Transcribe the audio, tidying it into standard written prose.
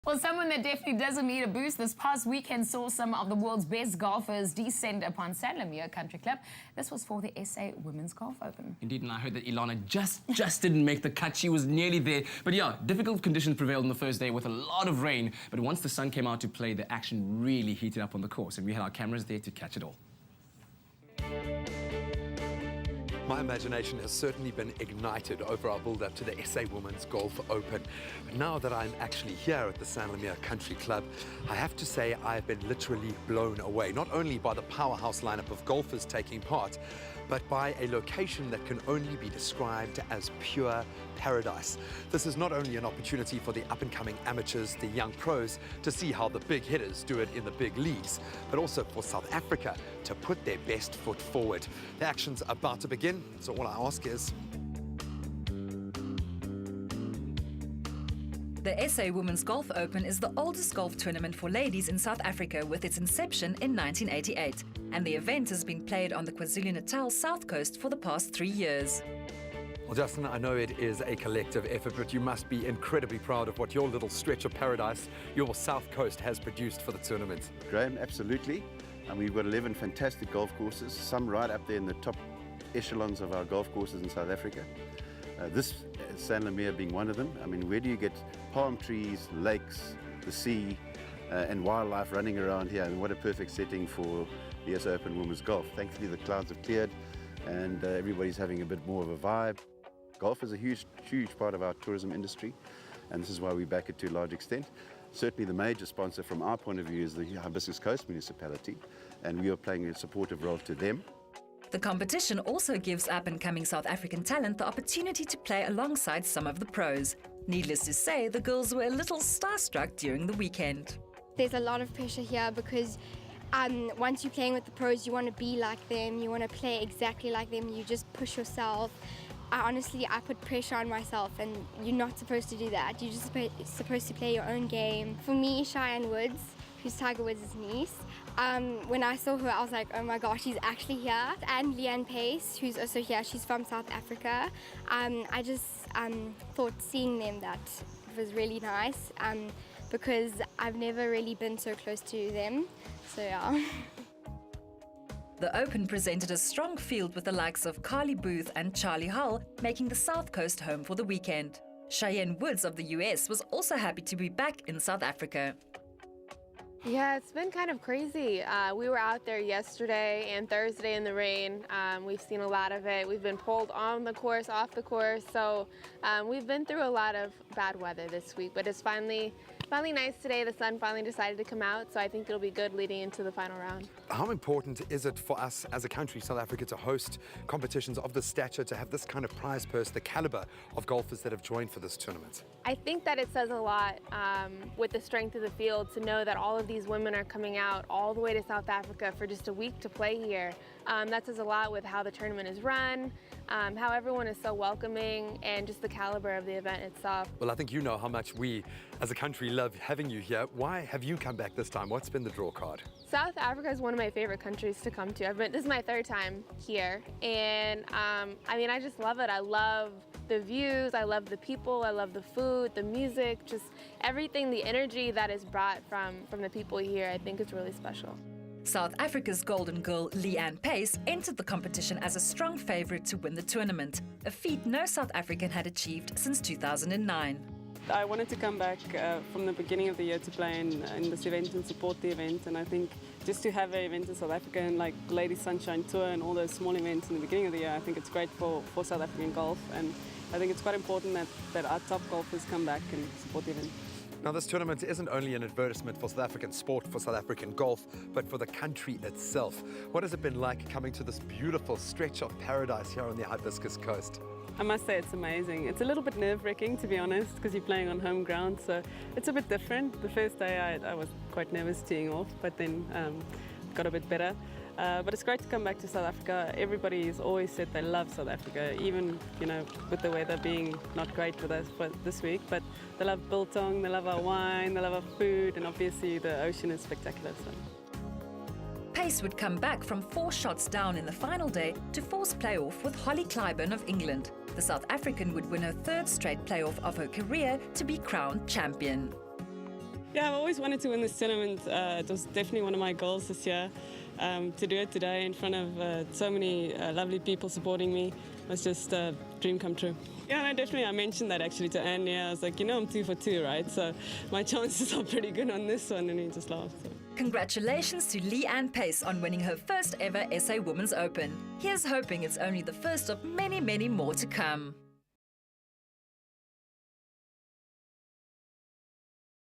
Well, someone that definitely doesn't need a boost this past weekend saw some of the world's best golfers descend upon Sanlamir Country Club. This was for the SA Women's Golf Open. Indeed, and I heard that Ilana just didn't make the cut. She was nearly there. But yeah, difficult conditions prevailed on the first day with a lot of rain. But once the sun came out to play, the action really heated up on the course. And we had our cameras there to catch it all. My imagination has certainly been ignited over our build-up to the SA Women's Golf Open. But now that I'm actually here at the Sanlamir Country Club, I have to say I've been literally blown away, not only by the powerhouse lineup of golfers taking part, but by a location that can only be described as pure paradise. This is not only an opportunity for the up-and-coming amateurs, the young pros, to see how the big hitters do it in the big leagues, but also for South Africa to put their best foot forward. The action's about to begin, so all I ask is... The SA Women's Golf Open is the oldest golf tournament for ladies in South Africa with its inception in 1988. And the event has been played on the KwaZulu-Natal Southcoast for the past 3 years. Well, Justin, I know it is a collective effort, but you must be incredibly proud of what your little stretch of paradise, your South Coast, has produced for the tournament. Graham, absolutely. And we've got 11 fantastic golf courses, some right up there in the top echelons of our golf courses in South Africa. This Sanlamir being one of them. I mean, where do you get palm trees, lakes, the sea, and wildlife running around here? And what a perfect setting for the SA Open Women's Golf. Thankfully, the clouds have cleared and everybody's having a bit more of a vibe. Golf is a huge part of our tourism industry, and this is why we back it to a large extent. Certainly the major sponsor from our point of view is the Hibiscus Coast Municipality, and we are playing a supportive role to them. The competition also gives up-and-coming South African talent the opportunity to play alongside some of the pros. Needless to say, the girls were a little starstruck during the weekend. There's a lot of pressure here because once you're playing with the pros, you want to be like them, you want to play exactly like them, you just push yourself. I put pressure on myself, and you're not supposed to do that. You're just supposed to play your own game. For me, Cheyenne Woods, who's Tiger Woods' niece, when I saw her, I was like, oh my gosh, she's actually here. And leigh-anne, who's also here, she's from South Africa. I just thought seeing them that was really nice because I've never really been so close to them, so yeah. The Open presented a strong field with the likes of Carly Booth and Charlie Hull making the South Coast home for the weekend. Cheyenne Woods of the US was also happy to be back in South Africa. Yeah, it's been kind of crazy. We were out there yesterday and Thursday in the rain. We've seen a lot of it. We've been pulled on the course, off the course, so we've been through a lot of bad weather this week, but it's finally nice today. The sun finally decided to come out, so I think it'll be good leading into the final round. How important is it for us as a country, South Africa, to host competitions of this stature, to have this kind of prize purse, the caliber of golfers that have joined for this tournament? I think that it says a lot with the strength of the field to know that all of these women are coming out all the way to South Africa for just a week to play here. That says a lot with how the tournament is run, how everyone is so welcoming, and just the caliber of the event itself. Well, I think you know how much we as a country love having you here. Why have you come back this time? What's been the draw card? South Africa is one of my favorite countries to come to. This is my third time here, and I mean, I just love it. I love the views, I love the people, I love the food, the music, just everything, the energy that is brought from the people here, I think is really special. South Africa's golden girl Leigh-anne entered the competition as a strong favourite to win the tournament, a feat no South African had achieved since 2009. I wanted to come back from the beginning of the year to play in this event and support the event, and I think just to have an event in South Africa and like Ladies Sunshine Tour and all those small events in the beginning of the year, I think it's great for South African golf, and I think it's quite important that our top golfers come back and support the event. Now, this tournament isn't only an advertisement for South African sport, for South African golf, but for the country itself. What has it been like coming to this beautiful stretch of paradise here on the Hibiscus Coast? I must say it's amazing. It's a little bit nerve-wracking, to be honest, because you're playing on home ground, so it's a bit different. The first day I was quite nervous teeing off, but then got a bit better. But it's great to come back to South Africa. Everybody's always said they love South Africa, even with the weather being not great with us for this week. But they love biltong, they love our wine, they love our food, and obviously the ocean is spectacular. So. Pace would come back from 4 shots down in the final day to force playoff with Holly Clyburn of England. The South African would win her 3rd straight playoff of her career to be crowned champion. Yeah, I've always wanted to win this tournament. It was definitely one of my goals this year. To do it today in front of so many lovely people supporting me was just a dream come true. Yeah, no, definitely. I mentioned that actually to Anne. Yeah, I was like, I'm 2 for 2, right? So my chances are pretty good on this one, and he just laughed. So. Congratulations to Leigh-Anne Pace on winning her first ever SA Women's Open. Here's hoping it's only the first of many, many more to come.